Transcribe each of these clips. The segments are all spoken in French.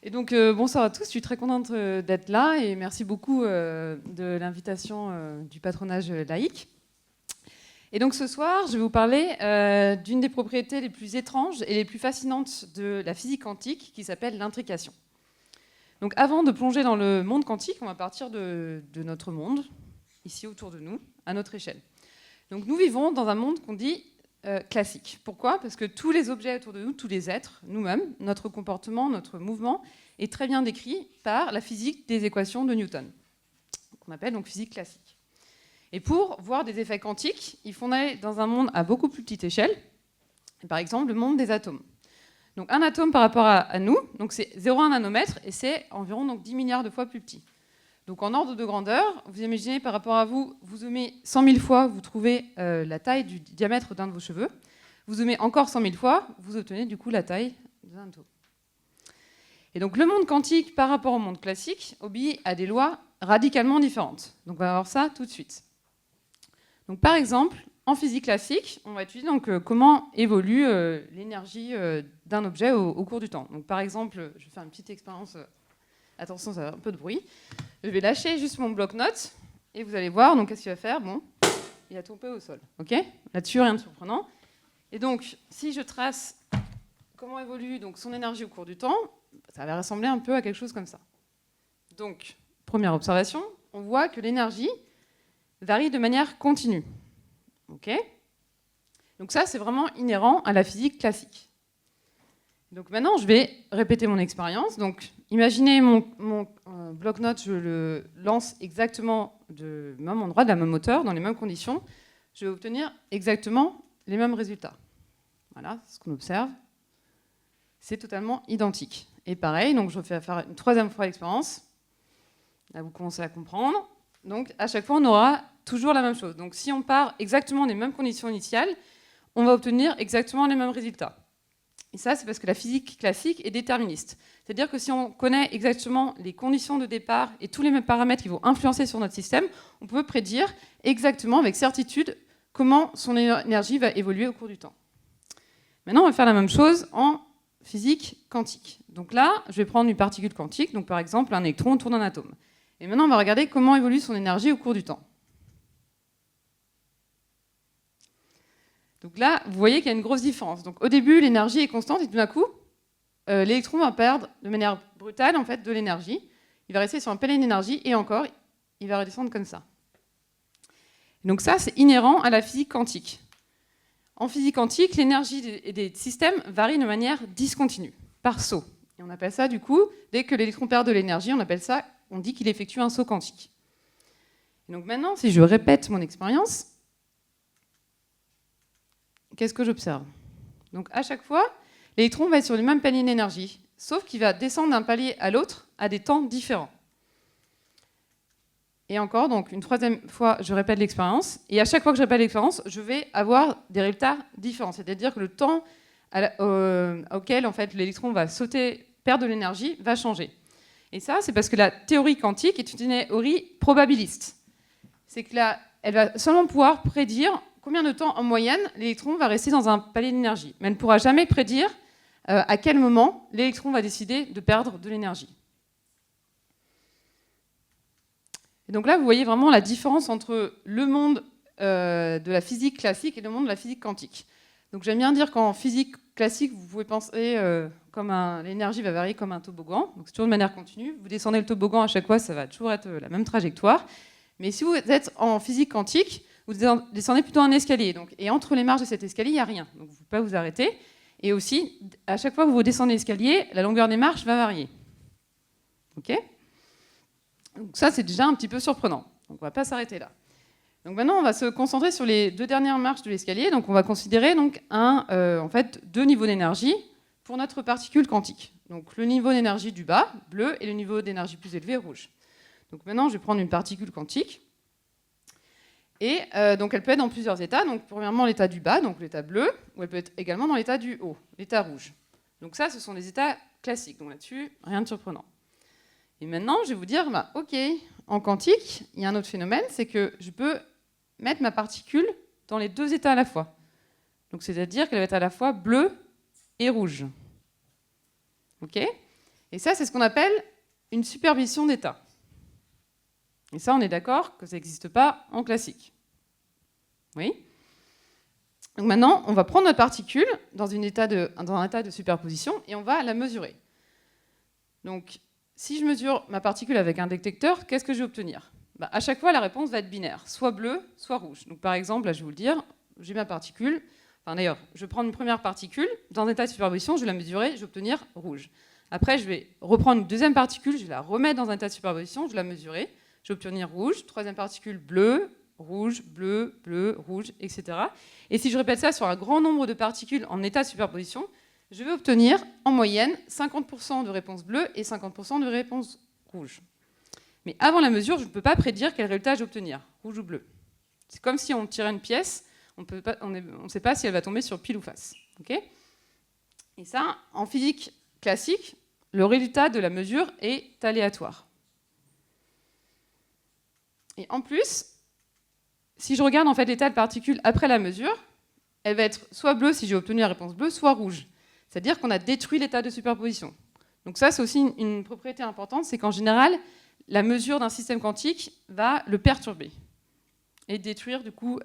Et donc, bonsoir à tous, je suis très contente d'être là et merci beaucoup de l'invitation du patronage laïque. Et donc ce soir, je vais vous parler d'une des propriétés les plus étranges et les plus fascinantes de la physique quantique qui s'appelle l'intrication. Donc avant de plonger dans le monde quantique, on va partir de notre monde, ici autour de nous, à notre échelle. Donc nous vivons dans un monde qu'on dit classique. Pourquoi ? Parce que tous les objets autour de nous, tous les êtres, nous-mêmes, notre comportement, notre mouvement, est très bien décrit par la physique des équations de Newton, qu'on appelle donc physique classique. Et pour voir des effets quantiques, il faut aller dans un monde à beaucoup plus petite échelle, par exemple le monde des atomes. Donc un atome par rapport à nous, donc c'est 0,1 nanomètre et c'est environ donc, 10 milliards de fois plus petit. Donc en ordre de grandeur, vous imaginez par rapport à vous, vous zoomez 100 000 fois, vous trouvez la taille du diamètre d'un de vos cheveux. Vous zoomez encore 100 000 fois, vous obtenez du coup la taille d'un atome. Et donc le monde quantique par rapport au monde classique obéit à des lois radicalement différentes. Donc on va voir ça tout de suite. Donc par exemple, en physique classique, on va étudier donc, comment évolue l'énergie d'un objet au cours du temps. Donc par exemple, je vais faire une petite expérience. Attention, ça a un peu de bruit. Je vais lâcher juste mon bloc-notes et vous allez voir. Donc qu'est-ce qu'il va faire ? Bon, il a tombé au sol. Ok ? Là-dessus, rien de surprenant. Et donc, si je trace comment évolue donc, son énergie au cours du temps, ça va ressembler un peu à quelque chose comme ça. Donc, première observation, on voit que l'énergie varie de manière continue. Ok ? Donc ça, c'est vraiment inhérent à la physique classique. Donc maintenant, je vais répéter mon expérience. Donc, imaginez mon bloc-notes, je le lance exactement du même endroit, de la même hauteur, dans les mêmes conditions. Je vais obtenir exactement les mêmes résultats. Voilà, c'est ce qu'on observe. C'est totalement identique. Et pareil, donc je vais faire une troisième fois l'expérience. Là, vous commencez à comprendre. Donc, à chaque fois, on aura toujours la même chose. Donc, si on part exactement des mêmes conditions initiales, on va obtenir exactement les mêmes résultats. Et ça, c'est parce que la physique classique est déterministe. C'est-à-dire que si on connaît exactement les conditions de départ et tous les mêmes paramètres qui vont influencer sur notre système, on peut prédire exactement, avec certitude, comment son énergie va évoluer au cours du temps. Maintenant, on va faire la même chose en physique quantique. Donc là, je vais prendre une particule quantique, donc par exemple un électron autour d'un atome. Et maintenant, on va regarder comment évolue son énergie au cours du temps. Donc là, vous voyez qu'il y a une grosse différence. Donc au début, l'énergie est constante et tout d'un coup, l'électron va perdre de manière brutale en fait, de l'énergie. Il va rester sur un palier d'énergie et encore, il va redescendre comme ça. Donc ça, c'est inhérent à la physique quantique. En physique quantique, l'énergie des systèmes varie de manière discontinue, par saut. Et on appelle ça, du coup, dès que l'électron perd de l'énergie, on dit qu'il effectue un saut quantique. Et donc maintenant, si je répète mon expérience, qu'est-ce que j'observe ? Donc à chaque fois, l'électron va être sur le même palier d'énergie, sauf qu'il va descendre d'un palier à l'autre à des temps différents. Et encore, donc une troisième fois, je répète l'expérience, et à chaque fois que je répète l'expérience, je vais avoir des résultats différents. C'est-à-dire que le temps auquel en fait, l'électron va sauter, perdre de l'énergie, va changer. Et ça, c'est parce que la théorie quantique est une théorie probabiliste. C'est que là, elle va seulement pouvoir prédire combien de temps, en moyenne, l'électron va rester dans un palier d'énergie. Mais elle ne pourra jamais prédire à quel moment l'électron va décider de perdre de l'énergie. Et donc là, vous voyez vraiment la différence entre le monde de la physique classique et le monde de la physique quantique. Donc j'aime bien dire qu'en physique classique, vous pouvez penser comme l'énergie va varier comme un toboggan. Donc c'est toujours de manière continue. Vous descendez le toboggan à chaque fois, ça va toujours être la même trajectoire. Mais si vous êtes en physique quantique, vous descendez plutôt un escalier. Donc, et entre les marges de cet escalier, il n'y a rien. Donc vous ne pouvez pas vous arrêter. Et aussi, à chaque fois que vous descendez l'escalier, la longueur des marches va varier. OK ? Donc ça, c'est déjà un petit peu surprenant. Donc on ne va pas s'arrêter là. Donc maintenant, on va se concentrer sur les deux dernières marches de l'escalier. Donc on va considérer donc, en fait, deux niveaux d'énergie pour notre particule quantique. Donc le niveau d'énergie du bas, bleu, et le niveau d'énergie plus élevé, rouge. Donc maintenant, je vais prendre une particule quantique. Et donc elle peut être dans plusieurs états. Donc premièrement, l'état du bas, donc l'état bleu, ou elle peut être également dans l'état du haut, l'état rouge. Donc ça, ce sont des états classiques. Donc là-dessus, rien de surprenant. Et maintenant, je vais vous dire, OK, en quantique, il y a un autre phénomène, c'est que je peux mettre ma particule dans les deux états à la fois. Donc c'est-à-dire qu'elle va être à la fois bleue et rouge. OK ? Et ça, c'est ce qu'on appelle une superposition d'états. Et ça, on est d'accord que ça n'existe pas en classique. Oui. Donc maintenant, on va prendre notre particule dans un état de superposition et on va la mesurer. Donc, si je mesure ma particule avec un détecteur, qu'est-ce que je vais obtenir? À chaque fois, la réponse va être binaire, soit bleu, soit rouge. Donc, par exemple, là, je vais vous le dire, j'ai ma particule. Enfin, d'ailleurs, je vais prendre une première particule, dans un état de superposition, je vais la mesurer, je vais obtenir rouge. Après, je vais reprendre une deuxième particule, je vais la remettre dans un état de superposition, je vais la mesurer, je vais obtenir rouge. Troisième particule, bleu, rouge, bleu, bleu, rouge, etc. Et si je répète ça sur un grand nombre de particules en état de superposition, je vais obtenir en moyenne 50% de réponses bleues et 50% de réponses rouges. Mais avant la mesure, je ne peux pas prédire quel résultat je vais obtenir, rouge ou bleu. C'est comme si on tirait une pièce, on ne sait pas si elle va tomber sur pile ou face. Okay, et ça, en physique classique, le résultat de la mesure est aléatoire. Et en plus, si je regarde en fait l'état de particules après la mesure, elle va être soit bleue si j'ai obtenu la réponse bleue, soit rouge. C'est-à-dire qu'on a détruit l'état de superposition. Donc ça, c'est aussi une propriété importante, c'est qu'en général, la mesure d'un système quantique va le perturber et détruire du coup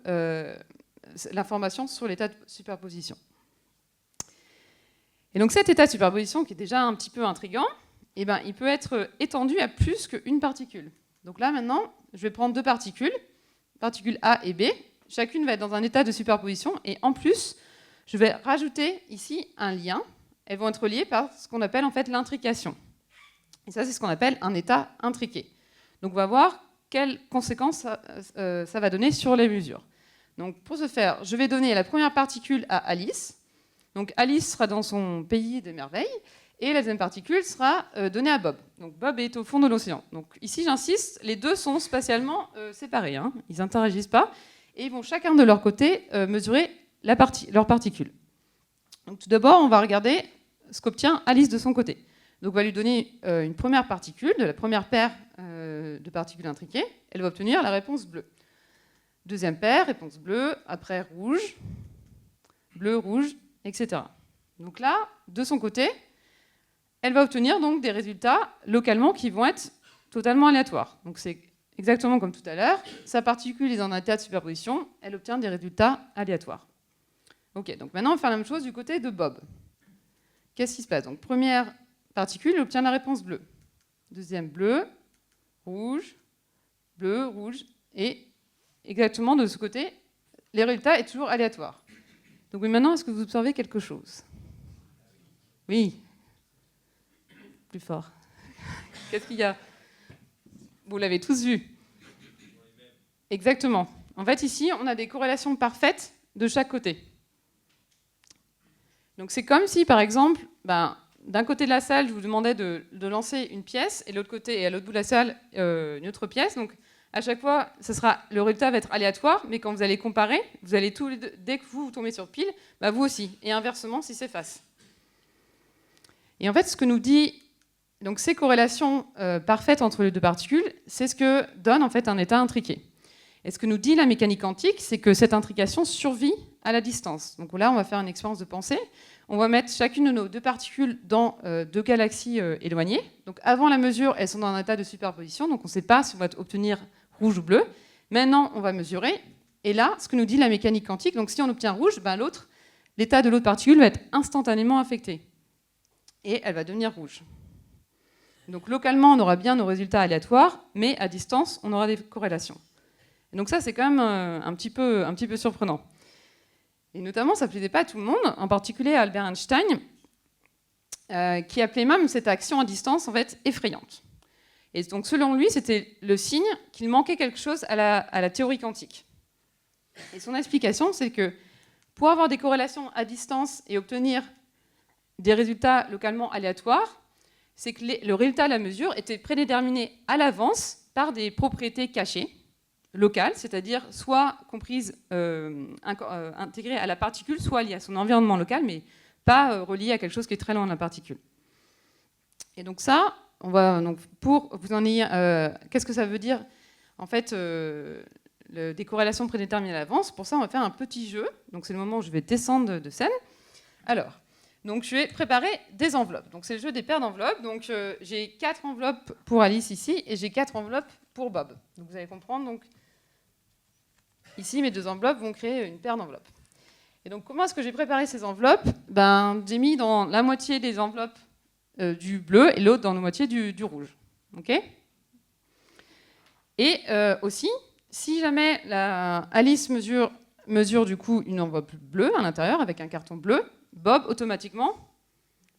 l'information sur l'état de superposition. Et donc cet état de superposition, qui est déjà un petit peu intriguant, eh ben, il peut être étendu à plus qu'une particule. Donc là maintenant, je vais prendre deux particules A et B. Chacune va être dans un état de superposition et en plus, je vais rajouter ici un lien. Elles vont être liées par ce qu'on appelle en fait l'intrication. Et ça, c'est ce qu'on appelle un état intriqué. Donc on va voir quelles conséquences ça va donner sur les mesures. Donc pour ce faire, je vais donner la première particule à Alice. Donc Alice sera dans son pays des merveilles et la deuxième particule sera donnée à Bob. Donc Bob est au fond de l'océan. Donc ici, j'insiste, les deux sont spatialement séparés. Hein. Ils n'interagissent pas et ils vont chacun de leur côté mesurer leurs particules. Donc tout d'abord, on va regarder ce qu'obtient Alice de son côté. Donc on va lui donner une première particule, de la première paire de particules intriquées. Elle va obtenir la réponse bleue. Deuxième paire, réponse bleue, après rouge, bleu, rouge, etc. Donc là, de son côté, elle va obtenir donc des résultats localement qui vont être totalement aléatoires. Donc c'est exactement comme tout à l'heure. Sa particule est dans un état de superposition, elle obtient des résultats aléatoires. Ok, donc maintenant on va faire la même chose du côté de Bob. Qu'est-ce qui se passe? Donc première particule, elle obtient la réponse bleue. Deuxième bleu, rouge, et exactement de ce côté, les résultats sont toujours aléatoires. Donc maintenant, est-ce que vous observez quelque chose? Oui. Plus fort. Qu'est-ce qu'il y a? Vous l'avez tous vu. Exactement. En fait, ici, on a des corrélations parfaites de chaque côté. Donc c'est comme si, par exemple, d'un côté de la salle, je vous demandais de lancer une pièce, et de l'autre côté, et à l'autre bout de la salle, une autre pièce. Donc à chaque fois, le résultat va être aléatoire, mais quand vous allez comparer, vous allez tous les deux, dès que vous tombez sur pile, vous aussi. Et inversement, si c'est face. Et en fait, ce que nous dit donc, ces corrélations parfaites entre les deux particules, c'est ce que donne en fait un état intriqué. Et ce que nous dit la mécanique quantique, c'est que cette intrication survit à la distance. Donc là, on va faire une expérience de pensée. On va mettre chacune de nos deux particules dans deux galaxies éloignées. Donc avant la mesure, elles sont dans un état de superposition, donc on ne sait pas si on va obtenir rouge ou bleu. Maintenant, on va mesurer. Et là, ce que nous dit la mécanique quantique, donc si on obtient rouge, l'état de l'autre particule va être instantanément affecté. Et elle va devenir rouge. Donc localement, on aura bien nos résultats aléatoires, mais à distance, on aura des corrélations. Et donc ça, c'est quand même un petit peu surprenant. Et notamment, ça ne plaisait pas à tout le monde, en particulier à Albert Einstein, qui appelait même cette action à distance en fait effrayante. Et donc selon lui, c'était le signe qu'il manquait quelque chose à la théorie quantique. Et son explication, c'est que pour avoir des corrélations à distance et obtenir des résultats localement aléatoires, c'est que le résultat de la mesure était prédéterminé à l'avance par des propriétés cachées, locales, c'est-à-dire soit comprises, intégrées à la particule, soit liées à son environnement local, mais pas reliées à quelque chose qui est très loin de la particule. Et donc ça, pour vous en ayez, qu'est-ce que ça veut dire en fait des corrélations prédéterminées à l'avance? Pour ça, on va faire un petit jeu. Donc c'est le moment où je vais descendre de scène. Alors, Donc je vais préparer des enveloppes. Donc c'est le jeu des paires d'enveloppes. Donc j'ai 4 enveloppes pour Alice ici et j'ai 4 enveloppes pour Bob. Donc vous allez comprendre. Donc ici mes 2 enveloppes vont créer une paire d'enveloppes. Et donc comment est-ce que j'ai préparé ces enveloppes? J'ai mis dans la moitié des enveloppes du bleu et l'autre dans la moitié du rouge. Ok? Et aussi, si jamais Alice mesure du coup une enveloppe bleue à l'intérieur avec un carton bleu, Bob automatiquement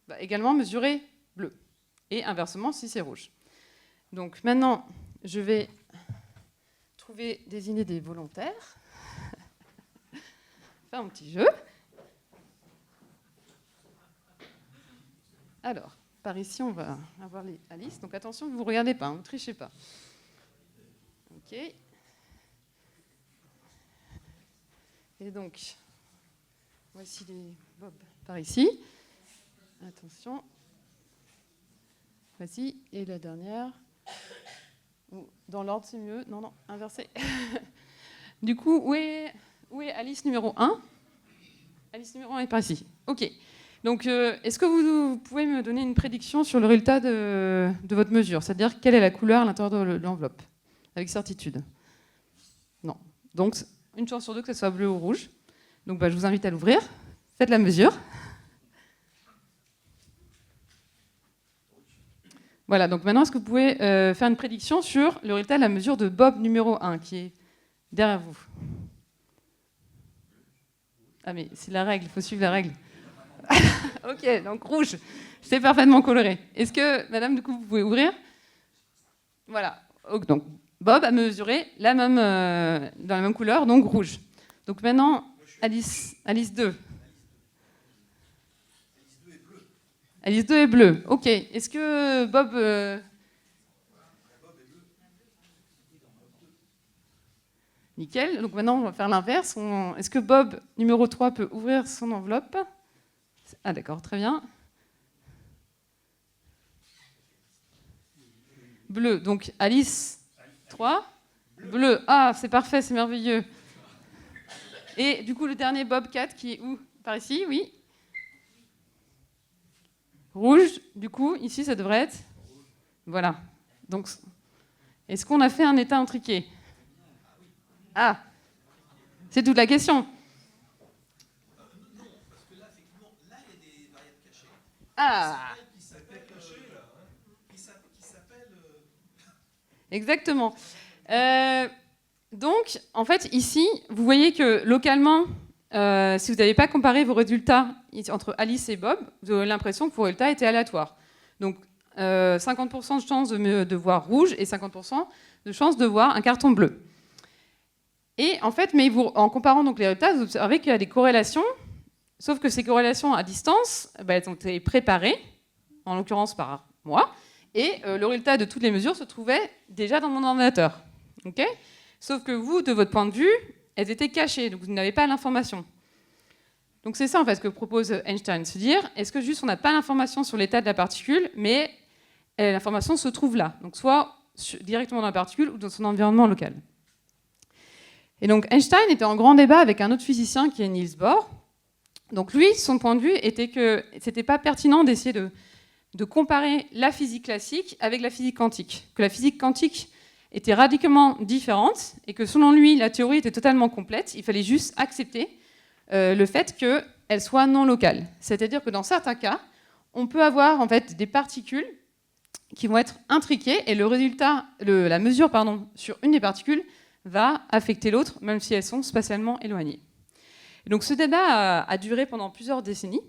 va également mesurer bleu. Et inversement si c'est rouge. Donc maintenant, je vais trouver, désigner des volontaires. Faire un petit jeu. Alors, par ici, on va avoir les Alice. Donc attention, vous ne regardez pas, ne trichez pas. Ok. Et donc, voici les Bob par ici. Attention. Voici. Et la dernière. Dans l'ordre, c'est mieux. Non, non, inversé. Du coup, où est Alice numéro 1? Alice numéro 1 est par ici. Ok. Donc, est-ce que vous pouvez me donner une prédiction sur le résultat de votre mesure? C'est-à-dire, quelle est la couleur à l'intérieur de l'enveloppe? Avec certitude. Non. Donc, une chance sur 2 que ce soit bleu ou rouge. Donc, je vous invite à l'ouvrir. Faites la mesure. Voilà, donc maintenant, est-ce que vous pouvez faire une prédiction sur le résultat de la mesure de Bob numéro 1, qui est derrière vous? Ah, mais c'est la règle, il faut suivre la règle. Ok, donc rouge, c'est parfaitement coloré. Est-ce que, madame, du coup, vous pouvez ouvrir? Voilà, donc Bob a mesuré dans la même couleur, donc rouge. Donc maintenant, Alice 2. Alice 2 est bleu. Ok. Est-ce que Bob... Nickel. Donc maintenant, on va faire l'inverse. Est-ce que Bob, numéro 3, peut ouvrir son enveloppe? Ah d'accord, très bien. Bleu. Donc Alice 3. Bleu. Ah, c'est parfait, c'est merveilleux. Et du coup, le dernier Bob 4, qui est où? Par ici, oui. Rouge, du coup, ici, ça devrait être... Voilà. Donc, est-ce qu'on a fait un état intriqué? Ah, c'est toute la question. Non, parce que là, effectivement, là, il y a des variables cachées. Ah, Qui s'appelle... exactement. Donc, en fait, ici, vous voyez que localement, si vous n'avez pas comparé vos résultats entre Alice et Bob, vous avez l'impression que vos résultats étaient aléatoires. Donc, 50% de chance de voir rouge et 50% de chance de voir un carton bleu. Et en fait, en comparant donc les résultats, vous observez qu'il y a des corrélations, sauf que ces corrélations à distance, elles ont été préparées, en l'occurrence par moi, et le résultat de toutes les mesures se trouvait déjà dans mon ordinateur. Okay, sauf que vous, de votre point de vue, elles étaient cachées, donc vous n'avez pas l'information. Donc c'est ça en fait ce que propose Einstein, se dire, est-ce que juste on n'a pas l'information sur l'état de la particule, mais l'information se trouve là, donc soit directement dans la particule ou dans son environnement local. Et donc Einstein était en grand débat avec un autre physicien qui est Niels Bohr. Donc lui, son point de vue était que c'était pas pertinent d'essayer de comparer la physique classique avec la physique quantique, que la physique quantique était radicalement différente et que selon lui, la théorie était totalement complète. Il fallait juste accepter le fait qu'elle soit non locale. C'est-à-dire que dans certains cas, on peut avoir en fait des particules qui vont être intriquées et le résultat, la mesure sur une des particules va affecter l'autre, même si elles sont spatialement éloignées. Et donc ce débat a duré pendant plusieurs décennies,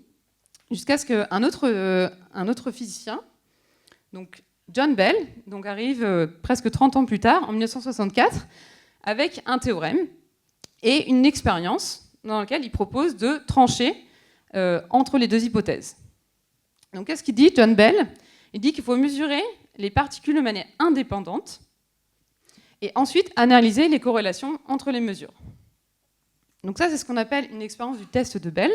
jusqu'à ce qu'un autre physicien, donc John Bell, donc arrive presque 30 ans plus tard, en 1964, avec un théorème et une expérience dans laquelle il propose de trancher entre les deux hypothèses. Donc qu'est-ce qu'il dit, John Bell? Il dit qu'il faut mesurer les particules de manière indépendante et ensuite analyser les corrélations entre les mesures. Donc ça, c'est ce qu'on appelle une expérience du test de Bell.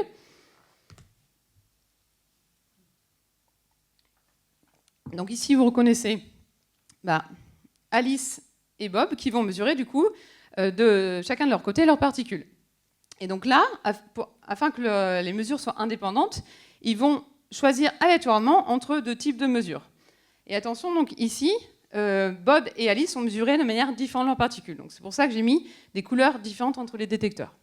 Donc ici, vous reconnaissez Alice et Bob qui vont mesurer du coup chacun de leur côté leurs particules. Et donc là, afin que les mesures soient indépendantes, ils vont choisir aléatoirement entre deux types de mesures. Et attention, donc ici, Bob et Alice ont mesuré de manière différente leurs particules. Donc c'est pour ça que j'ai mis des couleurs différentes entre les détecteurs.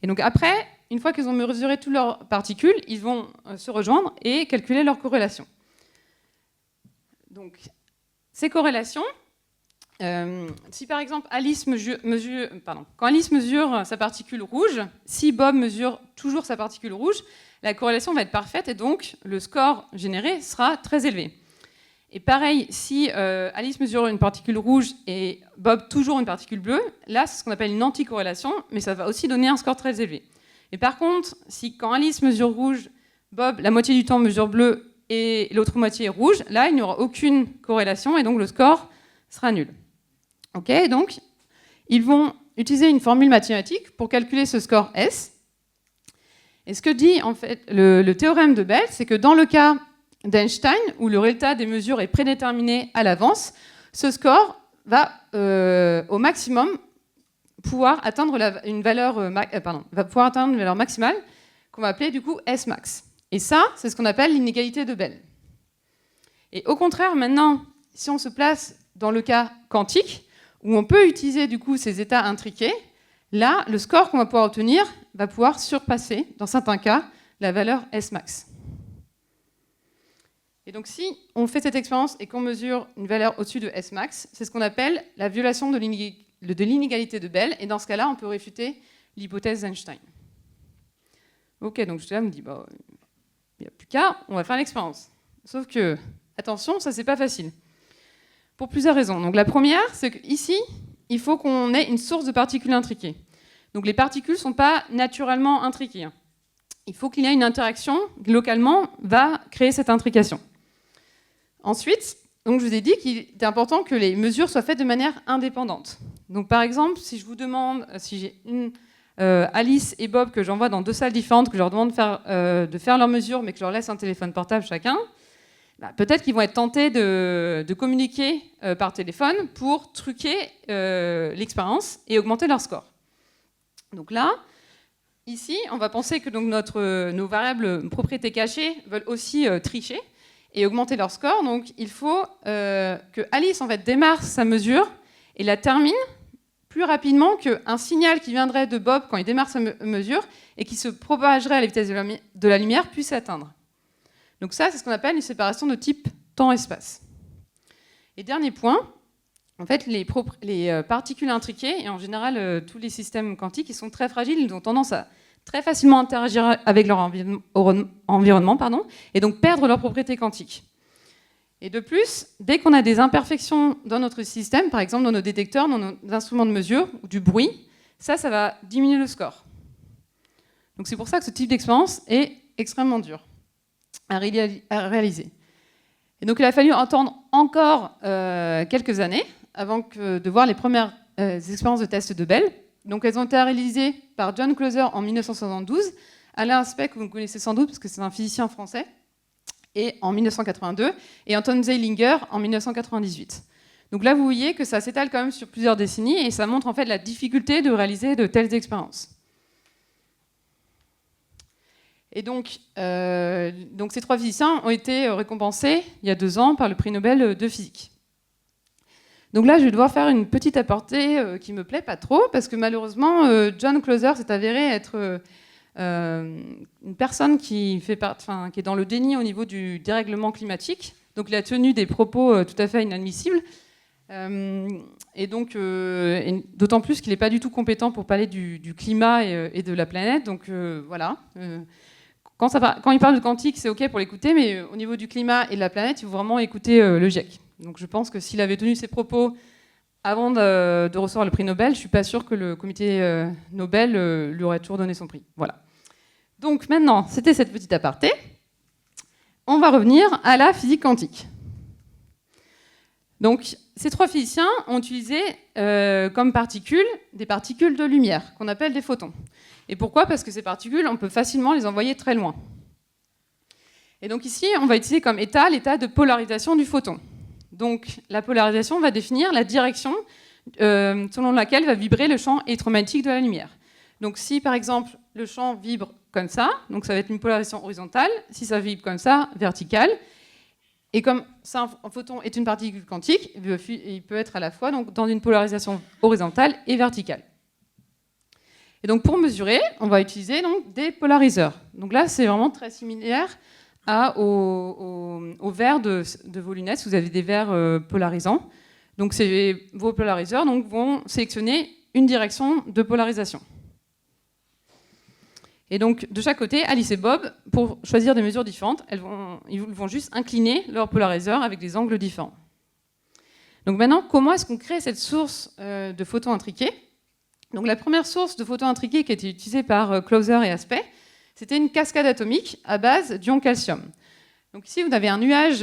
Et donc après, une fois qu'ils ont mesuré toutes leurs particules, ils vont se rejoindre et calculer leurs corrélations. Donc ces corrélations, si par exemple quand Alice mesure sa particule rouge, si Bob mesure toujours sa particule rouge, la corrélation va être parfaite et donc le score généré sera très élevé. Et pareil, si Alice mesure une particule rouge et Bob toujours une particule bleue, là c'est ce qu'on appelle une anticorrélation, mais ça va aussi donner un score très élevé. Et par contre, si quand Alice mesure rouge, Bob la moitié du temps mesure bleu et l'autre moitié est rouge, là il n'y aura aucune corrélation et donc le score sera nul. Ok, donc ils vont utiliser une formule mathématique pour calculer ce score S. Et ce que dit en fait le théorème de Bell, c'est que dans le cas d'Einstein, où le résultat des mesures est prédéterminé à l'avance, ce score va au maximum pouvoir atteindre une valeur maximale qu'on va appeler du coup S max. Et ça, c'est ce qu'on appelle l'inégalité de Bell. Et au contraire, maintenant, si on se place dans le cas quantique, où on peut utiliser du coup ces états intriqués, là, le score qu'on va pouvoir obtenir va pouvoir surpasser, dans certains cas, la valeur S max. Et donc si on fait cette expérience et qu'on mesure une valeur au-dessus de S max, c'est ce qu'on appelle la violation de l'inégalité de Bell, et dans ce cas-là, on peut réfuter l'hypothèse d'Einstein. Ok, donc je me dis, il n'y a plus qu'à, on va faire l'expérience. Sauf que, attention, ça c'est pas facile. Pour plusieurs raisons. Donc la première, c'est qu'ici, il faut qu'on ait une source de particules intriquées. Donc les particules ne sont pas naturellement intriquées. Il faut qu'il y ait une interaction qui, localement, va créer cette intrication. Ensuite, donc je vous ai dit qu'il est important que les mesures soient faites de manière indépendante. Donc par exemple, si je vous demande, si j'ai Alice et Bob que j'envoie dans deux salles différentes, que je leur demande de faire leurs mesures, mais que je leur laisse un téléphone portable chacun, peut-être qu'ils vont être tentés de communiquer par téléphone pour truquer l'expérience et augmenter leur score. Donc là, ici, on va penser que donc nos variables propriétés cachées veulent aussi tricher et augmenter leur score. Donc il faut que Alice en fait, démarre sa mesure et la termine plus rapidement qu'un signal qui viendrait de Bob quand il démarre sa mesure et qui se propagerait à la vitesse de la lumière puisse atteindre. Donc ça, c'est ce qu'on appelle une séparation de type temps-espace. Et dernier point, en fait, les particules intriquées, et en général tous les systèmes quantiques, ils sont très fragiles, ils ont tendance à très facilement interagir avec leur environnement, et donc perdre leurs propriétés quantiques. Et de plus, dès qu'on a des imperfections dans notre système, par exemple dans nos détecteurs, dans nos instruments de mesure, ou du bruit, ça va diminuer le score. Donc c'est pour ça que ce type d'expérience est extrêmement dur à réaliser. Et donc il a fallu attendre encore quelques années avant de voir les premières expériences de tests de Bell. Donc elles ont été réalisées par John Clauser en 1972, Alain Aspect, que vous connaissez sans doute parce que c'est un physicien français, et en 1982, et Anton Zeilinger en 1998. Donc là, vous voyez que ça s'étale quand même sur plusieurs décennies, et ça montre en fait la difficulté de réaliser de telles expériences. Et donc ces trois physiciens ont été récompensés il y a 2 ans par le prix Nobel de physique. Donc là, je vais devoir faire une petite aparté qui ne me plaît pas trop, parce que malheureusement, John Clauser s'est avéré être une personne qui est dans le déni au niveau du dérèglement climatique. Donc il a tenu des propos tout à fait inadmissibles. Et d'autant plus qu'il n'est pas du tout compétent pour parler du climat et de la planète. Donc voilà. Quand il parle de quantique, c'est OK pour l'écouter, mais au niveau du climat et de la planète, il faut vraiment écouter le GIEC. Donc je pense que s'il avait tenu ses propos avant de recevoir le prix Nobel, je ne suis pas sûre que le comité Nobel lui aurait toujours donné son prix. Voilà. Donc maintenant, c'était cette petite aparté. On va revenir à la physique quantique. Donc ces trois physiciens ont utilisé comme particules des particules de lumière, qu'on appelle des photons. Et pourquoi ? Parce que ces particules, on peut facilement les envoyer très loin. Et donc ici, on va utiliser comme état l'état de polarisation du photon. Donc la polarisation va définir la direction selon laquelle va vibrer le champ électromagnétique de la lumière. Donc si par exemple le champ vibre comme ça, donc ça va être une polarisation horizontale. Si ça vibre comme ça, verticale. Et comme ça, un photon est une particule quantique, il peut être à la fois donc, dans une polarisation horizontale et verticale. Et donc pour mesurer, on va utiliser donc, des polariseurs. Donc là, c'est vraiment très similaire aux verres de vos lunettes. Vous avez des verres polarisants. Donc vos polariseurs donc, vont sélectionner une direction de polarisation. Et donc, de chaque côté, Alice et Bob, pour choisir des mesures différentes, ils vont juste incliner leur polariseur avec des angles différents. Donc maintenant, comment est-ce qu'on crée cette source de photons intriqués? Donc la première source de photons intriqués qui a été utilisée par Clauser et Aspect, c'était une cascade atomique à base d'ion calcium. Donc ici, vous avez un nuage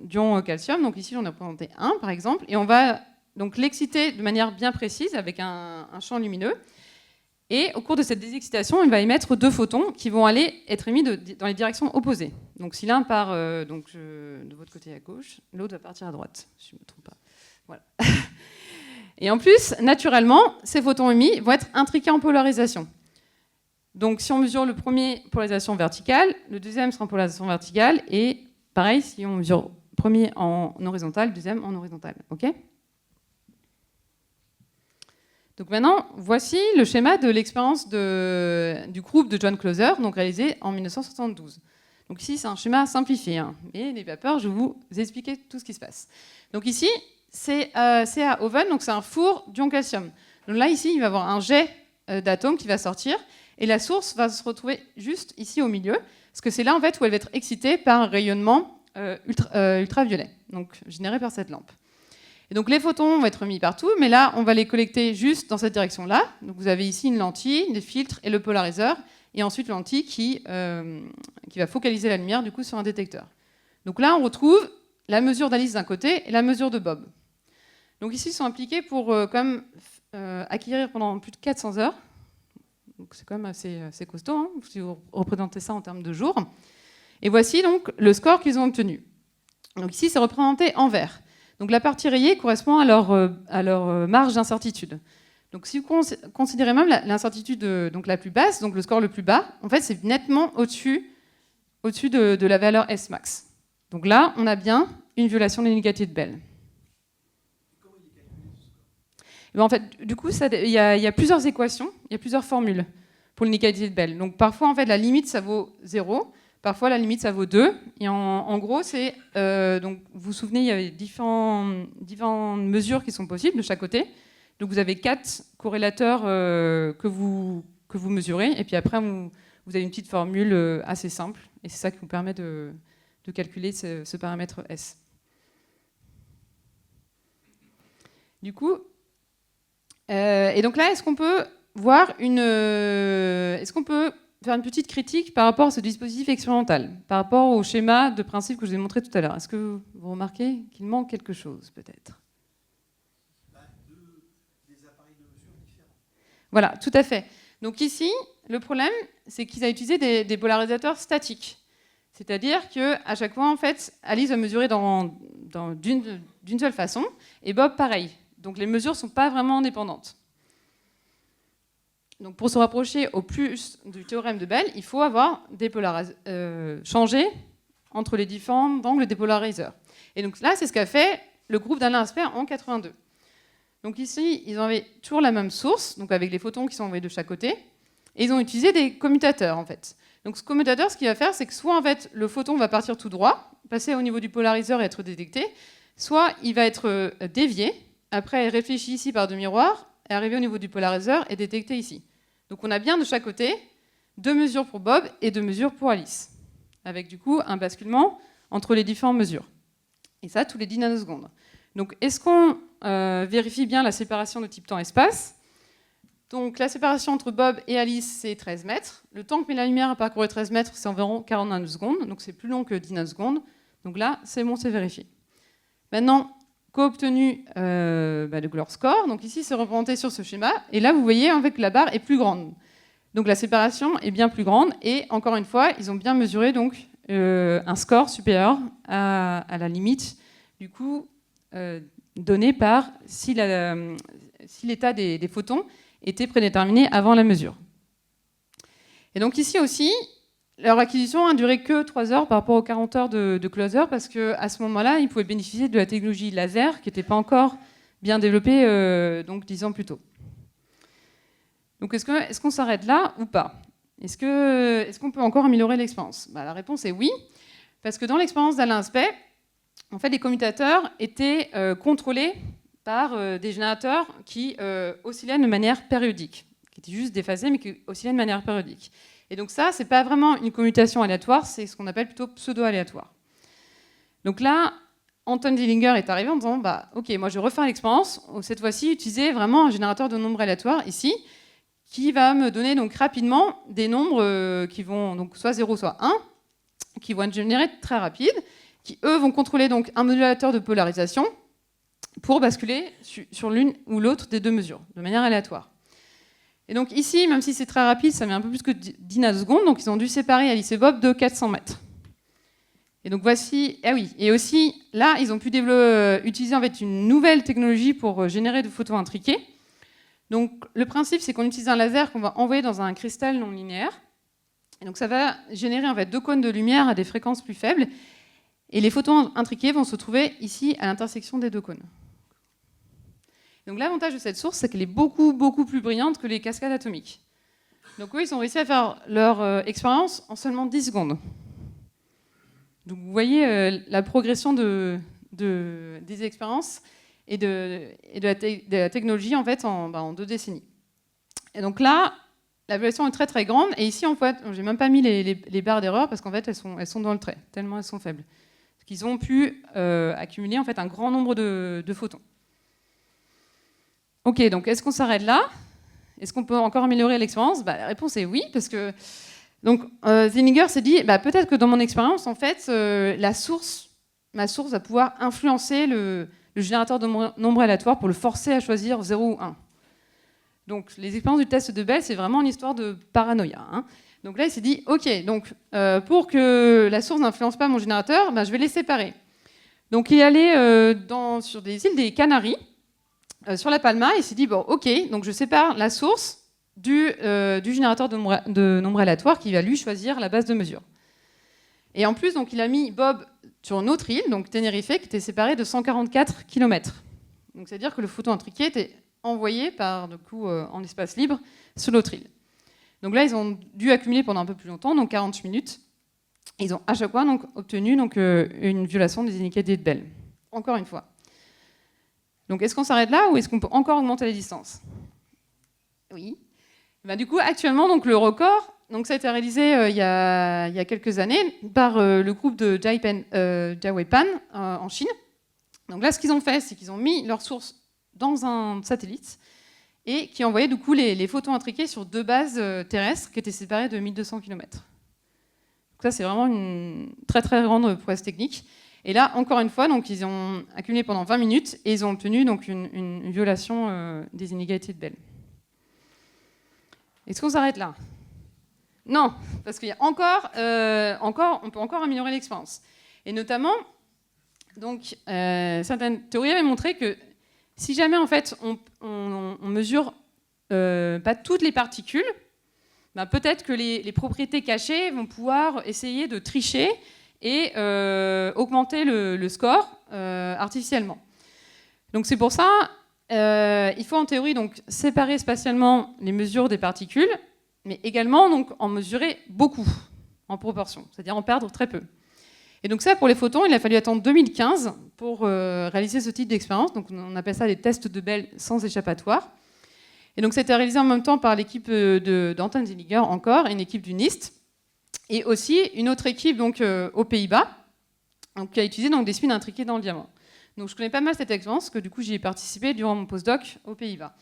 d'ion calcium. Donc ici, j'en ai représenté un, par exemple, et on va donc l'exciter de manière bien précise avec un champ lumineux. Et au cours de cette désexcitation, il va émettre 2 photons qui vont être émis dans les directions opposées. Donc si l'un part de votre côté à gauche, l'autre va partir à droite, si je ne me trompe pas. Voilà. Et en plus, naturellement, ces photons émis vont être intriqués en polarisation. Donc si on mesure le premier, polarisation verticale, le deuxième sera en polarisation verticale, et pareil, si on mesure le premier en horizontal, le deuxième en horizontal. OK ? Donc maintenant, voici le schéma de l'expérience du groupe de John Clauser, donc réalisé en 1972. Donc ici, c'est un schéma simplifié, hein, mais les vapeurs, je vais vous expliquer tout ce qui se passe. Donc ici, c'est à oven, donc c'est un four d'ion calcium. Donc là, ici, il va y avoir un jet d'atomes qui va sortir, et la source va se retrouver juste ici au milieu, parce que c'est là en fait où elle va être excitée par un rayonnement ultraviolet, donc généré par cette lampe. Et donc les photons vont être mis partout, mais là, on va les collecter juste dans cette direction-là. Donc vous avez ici une lentille, des filtres et le polariseur, et ensuite une lentille qui va focaliser la lumière du coup sur un détecteur. Donc là, on retrouve la mesure d'Alice d'un côté et la mesure de Bob. Donc ici, ils sont impliqués pour acquérir pendant plus de 400 heures. Donc c'est quand même assez costaud, hein, si vous représentez ça en termes de jours. Et voici donc le score qu'ils ont obtenu. Donc ici, c'est représenté en vert. Donc la partie rayée correspond à leur marge d'incertitude. Donc si vous considérez même l'incertitude donc la plus basse, donc le score le plus bas, en fait c'est nettement au-dessus de la valeur S max. Donc là, on a bien une violation de l'inégalité de Bell. Comment il est calculé ce score? Et bien, en fait, du coup, il y a plusieurs équations, il y a plusieurs formules pour l'inégalité de Bell. Donc parfois, en fait, la limite, ça vaut 0. Parfois, la limite, ça vaut 2. Et en gros, c'est donc vous vous souvenez, il y avait différentes mesures qui sont possibles de chaque côté. Donc, vous avez 4 corrélateurs que vous mesurez. Et puis après, vous avez une petite formule assez simple. Et c'est ça qui vous permet de calculer ce paramètre S. Du coup, et donc là, est-ce qu'on peut faire une petite critique par rapport à ce dispositif expérimental, par rapport au schéma de principe que je vous ai montré tout à l'heure? Est-ce que vous remarquez qu'il manque quelque chose, peut-être? Des appareils de mesure différents. Voilà, tout à fait. Donc ici, le problème, c'est qu'ils ont utilisé des polarisateurs statiques. C'est-à-dire qu'à chaque fois, en fait, Alice va mesurer d'une seule façon, et Bob, pareil. Donc les mesures ne sont pas vraiment indépendantes. Donc pour se rapprocher au plus du théorème de Bell, il faut avoir changé entre les différents angles des polariseurs. Et donc là, c'est ce qu'a fait le groupe d'Alain Aspect en 82. Donc ici, ils avaient toujours la même source, donc avec les photons qui sont envoyés de chaque côté, et ils ont utilisé des commutateurs en fait. Donc ce commutateur, ce qu'il va faire, c'est que soit en fait le photon va partir tout droit, passer au niveau du polariseur et être détecté, soit il va être dévié, après réfléchi ici par deux miroirs, et arriver au niveau du polariseur et détecté ici. Donc on a bien de chaque côté 2 mesures pour Bob et 2 mesures pour Alice, avec du coup un basculement entre les différentes mesures. Et ça, tous les 10 nanosecondes. Donc est-ce qu'on vérifie bien la séparation de type temps-espace? Donc la séparation entre Bob et Alice, c'est 13 mètres. Le temps que met la lumière à parcourir 13 mètres, c'est environ 40 nanosecondes, donc c'est plus long que 10 nanosecondes. Donc là, c'est bon, c'est vérifié. Maintenant, co-obtenu de leur score. Donc ici, c'est représenté sur ce schéma. Et là, vous voyez en fait, que la barre est plus grande. Donc la séparation est bien plus grande. Et encore une fois, ils ont bien mesuré donc, un score supérieur à la limite du coup, donné par si l'état des photons était prédéterminé avant la mesure. Et donc ici aussi, leur acquisition a duré que 3 heures par rapport aux 40 heures de Closer, parce qu'à ce moment-là, ils pouvaient bénéficier de la technologie laser qui n'était pas encore bien développée donc 10 ans plus tôt. Donc est-ce qu'on s'arrête là ou pas? Est-ce qu'on peut encore améliorer l'expérience? La réponse est oui, parce que dans l'expérience d'Alain Aspect, en fait, les commutateurs étaient contrôlés par des générateurs qui oscillaient de manière périodique, qui étaient juste déphasés, mais qui oscillaient de manière périodique. Et donc ça, c'est pas vraiment une commutation aléatoire, c'est ce qu'on appelle plutôt pseudo-aléatoire. Donc là, Anton Zeilinger est arrivé en disant, ok, moi je refais l'expérience, cette fois-ci, utiliser vraiment un générateur de nombres aléatoires ici, qui va me donner donc rapidement des nombres qui vont donc soit 0, soit 1, qui vont être générés très rapides, qui eux vont contrôler donc un modulateur de polarisation pour basculer sur l'une ou l'autre des deux mesures, de manière aléatoire. Et donc ici, même si c'est très rapide, ça met un peu plus que 10 nanosecondes, donc ils ont dû séparer Alice et Bob de 400 mètres. Et donc voici, et aussi là, ils ont pu utiliser en fait une nouvelle technologie pour générer de photons intriqués. Donc le principe, c'est qu'on utilise un laser qu'on va envoyer dans un cristal non linéaire. Et donc ça va générer en fait 2 cônes de lumière à des fréquences plus faibles. Et les photons intriqués vont se trouver ici à l'intersection des 2 cônes. Donc l'avantage de cette source, c'est qu'elle est beaucoup, beaucoup plus brillante que les cascades atomiques. Donc eux, ils ont réussi à faire leur expérience en seulement 10 secondes. Donc vous voyez la progression des expériences et de la technologie en fait en 2 décennies. Et donc là, la variation est très très grande. Et ici, en fait, j'ai même pas mis les barres d'erreur parce qu'en fait, elles sont dans le trait, tellement elles sont faibles. Parce qu'ils ont pu accumuler en fait un grand nombre de photons. Ok, donc est-ce qu'on s'arrête là? Est-ce qu'on peut encore améliorer l'expérience? La réponse est oui, parce que donc Zeilinger s'est dit peut-être que dans mon expérience, en fait, ma source va pouvoir influencer le générateur de nombres aléatoires pour le forcer à choisir 0 ou 1. Donc les expériences du test de Bell, c'est vraiment une histoire de paranoïa. Donc là, il s'est dit, ok, donc pour que la source n'influence pas mon générateur, je vais les séparer. Donc il est allé sur des îles des Canaries, sur la Palma, il s'est dit, bon, ok, donc je sépare la source du générateur de nombres aléatoires qui va lui choisir la base de mesure. Et en plus, donc, il a mis Bob sur une autre île, donc Tenerife, qui était séparée de 144 km. Donc c'est-à-dire que le photon intriqué était envoyé en espace libre sur l'autre île. Donc là, ils ont dû accumuler pendant un peu plus longtemps, donc 40 minutes. Et ils ont à chaque fois donc, obtenu une violation des inégalités de Bell. Encore une fois. Donc est-ce qu'on s'arrête là ou est-ce qu'on peut encore augmenter les distances? Oui. Du coup, actuellement, donc, le record, donc, ça a été réalisé il y a quelques années par le groupe de Jiaweipan en Chine. Donc là, ce qu'ils ont fait, c'est qu'ils ont mis leur source dans un satellite et qui envoyait du coup les photons intriqués sur 2 bases terrestres qui étaient séparées de 1200 km. Donc ça, c'est vraiment une très très grande prouesse technique. Et là, encore une fois, donc, ils ont accumulé pendant 20 minutes et ils ont obtenu donc, une violation des inégalités de Bell. Est-ce qu'on s'arrête là? Non, parce qu'il y a on peut encore améliorer l'expérience. Et notamment, donc, certaines théories avaient montré que si jamais en fait, on mesure pas toutes les particules, peut-être que les propriétés cachées vont pouvoir essayer de tricher et augmenter le score artificiellement. Donc c'est pour ça, il faut en théorie donc, séparer spatialement les mesures des particules, mais également donc, en mesurer beaucoup, en proportion, c'est-à-dire en perdre très peu. Et donc ça, pour les photons, il a fallu attendre 2015 pour réaliser ce type d'expérience. Donc on appelle ça des tests de Bell sans échappatoire. Et donc c'était réalisé en même temps par l'équipe d'Anton Zeilinger encore, et une équipe du NIST, et aussi une autre équipe donc, aux Pays-Bas, donc, qui a utilisé donc, des spins intriqués dans le diamant. Donc je connais pas mal cette expérience, parce que du coup j'y ai participé durant mon postdoc aux Pays-Bas.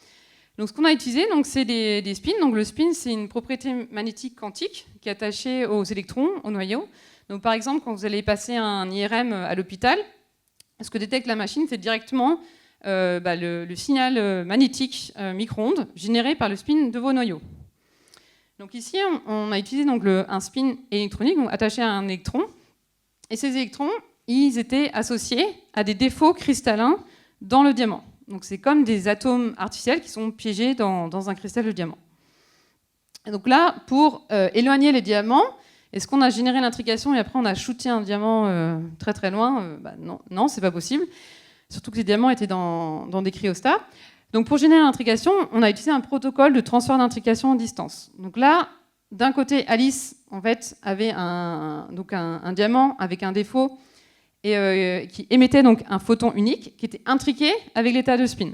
Donc ce qu'on a utilisé, c'est des spins. Donc le spin, c'est une propriété magnétique quantique qui est attachée aux électrons, au noyau. Donc, par exemple, quand vous allez passer un IRM à l'hôpital, ce que détecte la machine, c'est directement le signal magnétique micro-ondes généré par le spin de vos noyaux. Donc ici, on a utilisé donc, un spin électronique donc, attaché à un électron. Et ces électrons, ils étaient associés à des défauts cristallins dans le diamant. Donc c'est comme des atomes artificiels qui sont piégés dans un cristal de diamant. Et donc là, pour éloigner les diamants, est-ce qu'on a généré l'intrication et après on a shooté un diamant très très loin Non, non, c'est pas possible. Surtout que les diamants étaient dans des cryostats. Donc pour générer l'intrication, on a utilisé un protocole de transfert d'intrication à distance. Donc là, d'un côté, Alice en fait, avait un diamant avec un défaut et qui émettait donc un photon unique qui était intriqué avec l'état de spin.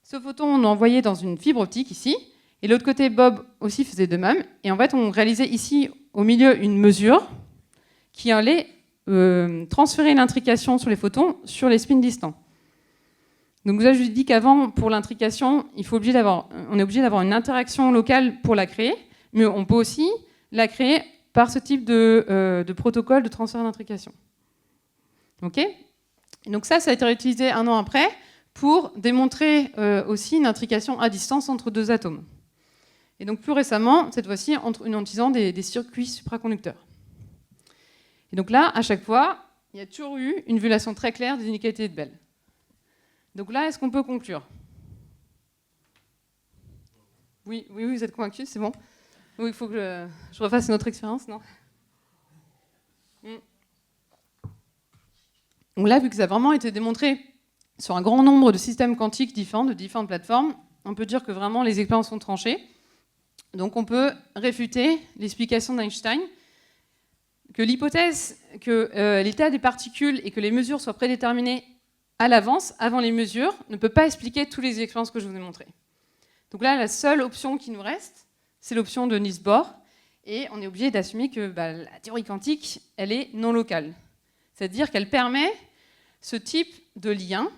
Ce photon, on l'envoyait dans une fibre optique ici, et de l'autre côté, Bob aussi faisait de même. Et en fait, on réalisait ici, au milieu, une mesure qui allait transférer l'intrication sur les photons sur les spins distants. Donc là, je vous dis qu'avant, pour l'intrication, on est obligé d'avoir une interaction locale pour la créer, mais on peut aussi la créer par ce type de protocole de transfert d'intrication. Ok ? Donc ça a été réutilisé un an après pour démontrer aussi une intrication à distance entre deux atomes. Et donc plus récemment, cette fois-ci, en utilisant des circuits supraconducteurs. Et donc là, à chaque fois, il y a toujours eu une violation très claire des inégalités de Bell. Donc là, est-ce qu'on peut conclure ? Oui, vous êtes convaincus, c'est bon ? Oui, il faut que je refasse une autre expérience, non ? Donc là, vu que ça a vraiment été démontré sur un grand nombre de systèmes quantiques différents, de différentes plateformes, on peut dire que vraiment les expériences sont tranchées. Donc on peut réfuter l'explication d'Einstein que l'hypothèse que l'état des particules et que les mesures soient prédéterminées à l'avance, avant les mesures, ne peut pas expliquer toutes les expériences que je vous ai montrées. Donc là, la seule option qui nous reste, c'est l'option de Niels Bohr, et on est obligé d'assumer que la théorie quantique, elle est non locale. C'est-à-dire qu'elle permet ce type de lien,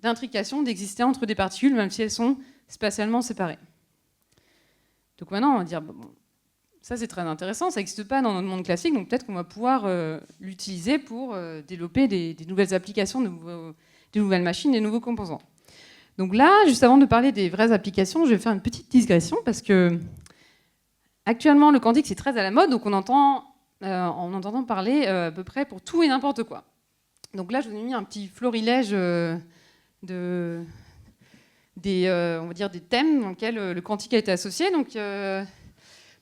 d'intrication, d'exister entre des particules, même si elles sont spatialement séparées. Donc maintenant, on va dire, bon, ça c'est très intéressant, ça n'existe pas dans notre monde classique, donc peut-être qu'on va pouvoir l'utiliser pour développer des nouvelles applications, des nouvelles machines, des nouveaux composants. Donc là, juste avant de parler des vraies applications, je vais faire une petite digression, parce que actuellement, le quantique, c'est très à la mode, donc on entend parler à peu près pour tout et n'importe quoi. Donc là, je vous ai mis un petit florilège on va dire des thèmes dans lesquels le quantique a été associé. Donc,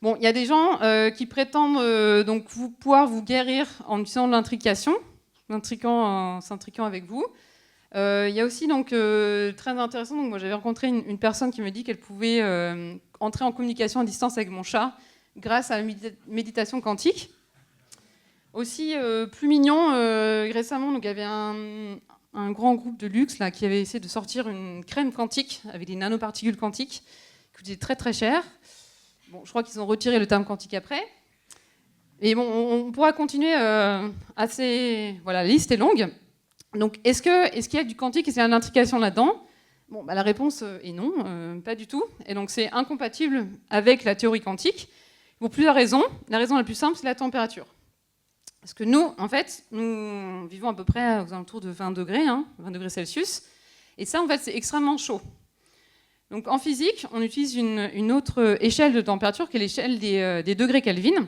bon, il y a des gens qui prétendent donc pouvoir vous guérir en utilisant de l'intrication, s'intriquant avec vous. Il y a aussi donc très intéressant. Donc moi, j'avais rencontré une personne qui me dit qu'elle pouvait entrer en communication à distance avec mon chat grâce à la méditation quantique. Aussi, plus mignon, récemment, donc, il y avait un grand groupe de luxe là, qui avait essayé de sortir une crème quantique avec des nanoparticules quantiques qui coûtait très très cher. Bon, je crois qu'ils ont retiré le terme quantique après. Et bon, on pourra continuer assez... Voilà, la liste est longue. Donc, est-ce qu'il y a du quantique et c'est une intrication là-dedans ? Bon, la réponse est non, pas du tout. Et donc, c'est incompatible avec la théorie quantique. Pour plusieurs raisons. La raison la plus simple, c'est la température. Parce que nous, en fait, nous vivons à peu près aux alentours de 20 degrés, 20 degrés Celsius. Et ça, en fait, c'est extrêmement chaud. Donc, en physique, on utilise une autre échelle de température qui est l'échelle des degrés Kelvin.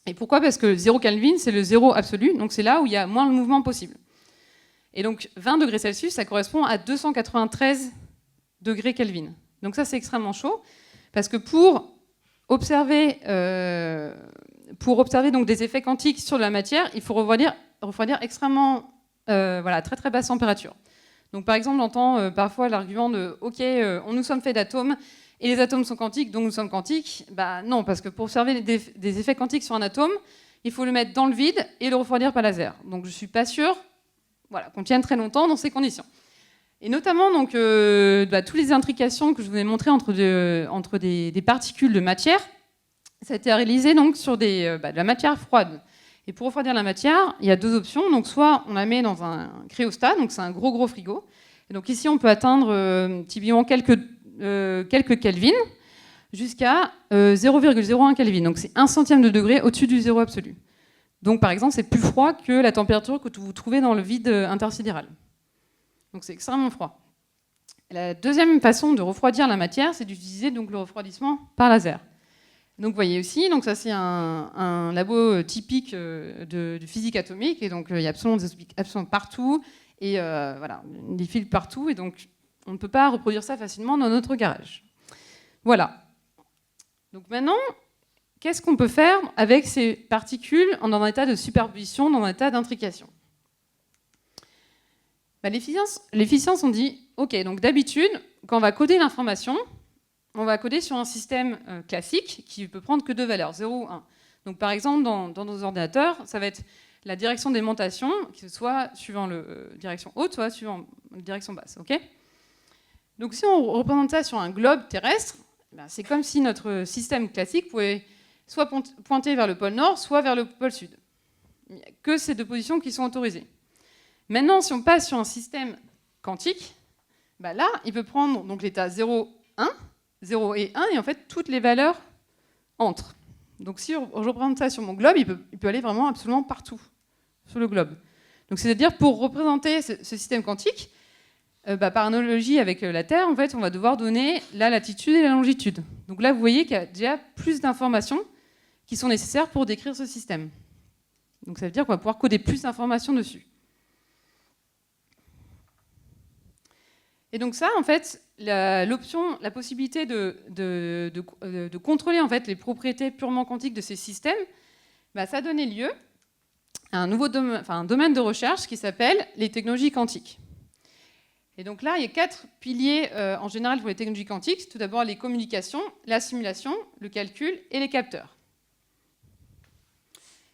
Et pourquoi ? Parce que 0 Kelvin, c'est le zéro absolu. Donc, c'est là où il y a moins de mouvement possible. Et donc, 20 degrés Celsius, ça correspond à 293 degrés Kelvin. Donc ça, c'est extrêmement chaud. Parce que pour observer donc des effets quantiques sur la matière, il faut refroidir extrêmement, très très basse température. Donc par exemple, on entend parfois l'argument de « Ok, nous sommes faits d'atomes et les atomes sont quantiques, donc nous sommes quantiques ». Non, parce que pour observer des effets quantiques sur un atome, il faut le mettre dans le vide et le refroidir par laser. Donc je ne suis pas sûre qu'on tienne très longtemps dans ces conditions. Et notamment donc, toutes les intrications que je vous ai montrées entre des particules de matière, ça a été réalisé donc, sur de la matière froide. Et pour refroidir la matière, il y a deux options. Donc, soit on la met dans un cryostat, donc c'est un gros frigo. Et donc ici, on peut atteindre typiquement quelques Kelvin jusqu'à 0,01 Kelvin. Donc c'est 1 centième de degré au-dessus du zéro absolu. Donc par exemple, c'est plus froid que la température que vous trouvez dans le vide intersidéral. Donc c'est extrêmement froid. La deuxième façon de refroidir la matière, c'est d'utiliser donc le refroidissement par laser. Donc vous voyez aussi, donc ça c'est un labo typique de physique atomique, et donc il y a absolument partout, et des fils partout, et donc on ne peut pas reproduire ça facilement dans notre garage. Voilà. Donc maintenant, qu'est-ce qu'on peut faire avec ces particules dans un état de superposition, dans un état d'intrication? Les physiciens ont dit, OK, donc d'habitude, quand on va coder l'information, on va coder sur un système classique qui peut prendre que deux valeurs, 0 ou 1. Donc par exemple, dans nos ordinateurs, ça va être la direction d'aimantation, qui soit suivant la direction haute, soit suivant la direction basse. OK ? Donc si on représente ça sur un globe terrestre, c'est comme si notre système classique pouvait soit pointer vers le pôle nord, soit vers le pôle sud. Il n'y a que ces deux positions qui sont autorisées. Maintenant, si on passe sur un système quantique, là, il peut prendre donc l'état 0, 1, 0 et 1, et en fait, toutes les valeurs entrent. Donc si je représente ça sur mon globe, il peut aller vraiment absolument partout sur le globe. Donc c'est-à-dire, pour représenter ce système quantique, par analogie avec la Terre, en fait, on va devoir donner la latitude et la longitude. Donc là, vous voyez qu'il y a déjà plus d'informations qui sont nécessaires pour décrire ce système. Donc ça veut dire qu'on va pouvoir coder plus d'informations dessus. Et donc ça, en fait, la possibilité de contrôler en fait, les propriétés purement quantiques de ces systèmes, ça a donné lieu à un nouveau domaine de recherche qui s'appelle les technologies quantiques. Et donc là, il y a 4 piliers en général pour les technologies quantiques. Tout d'abord, les communications, la simulation, le calcul et les capteurs.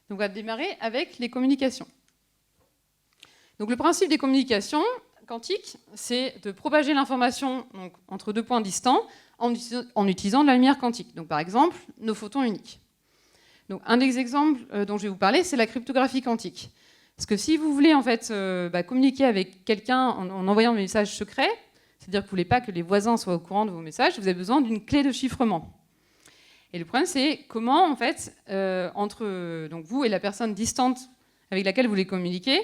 Donc on va démarrer avec les communications. Donc le principe des communications quantiques, c'est de propager l'information entre deux points distants en utilisant de la lumière quantique. Donc par exemple, nos photons uniques. Donc un des exemples dont je vais vous parler, c'est la cryptographie quantique. Parce que si vous voulez en fait communiquer avec quelqu'un en envoyant des messages secrets, c'est-à-dire que vous ne voulez pas que les voisins soient au courant de vos messages, vous avez besoin d'une clé de chiffrement. Et le problème, c'est comment en fait entre donc vous et la personne distante avec laquelle vous voulez communiquer,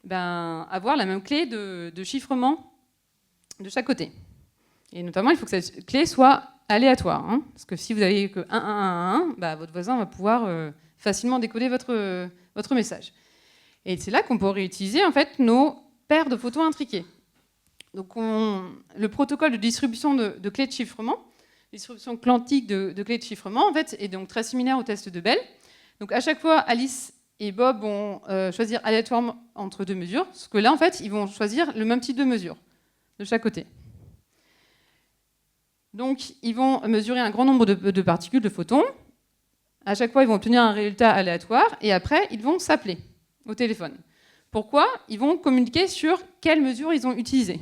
avoir la même clé de chiffrement de chaque côté. Et notamment, il faut que cette clé soit aléatoire. Parce que si vous n'avez que 1, 1, 1, 1, votre voisin va pouvoir facilement décoder votre message. Et c'est là qu'on peut réutiliser en fait, nos paires de photons intriquées. Donc le protocole de distribution de clés de chiffrement, distribution quantique de clés de chiffrement, en fait, est donc très similaire au test de Bell. Donc à chaque fois, Alice et Bob vont choisir aléatoirement entre deux mesures, parce que là, en fait, ils vont choisir le même type de mesure de chaque côté. Donc, ils vont mesurer un grand nombre de particules, de photons. À chaque fois, ils vont obtenir un résultat aléatoire, et après, ils vont s'appeler au téléphone. Pourquoi ? Ils vont communiquer sur quelle mesure ils ont utilisée.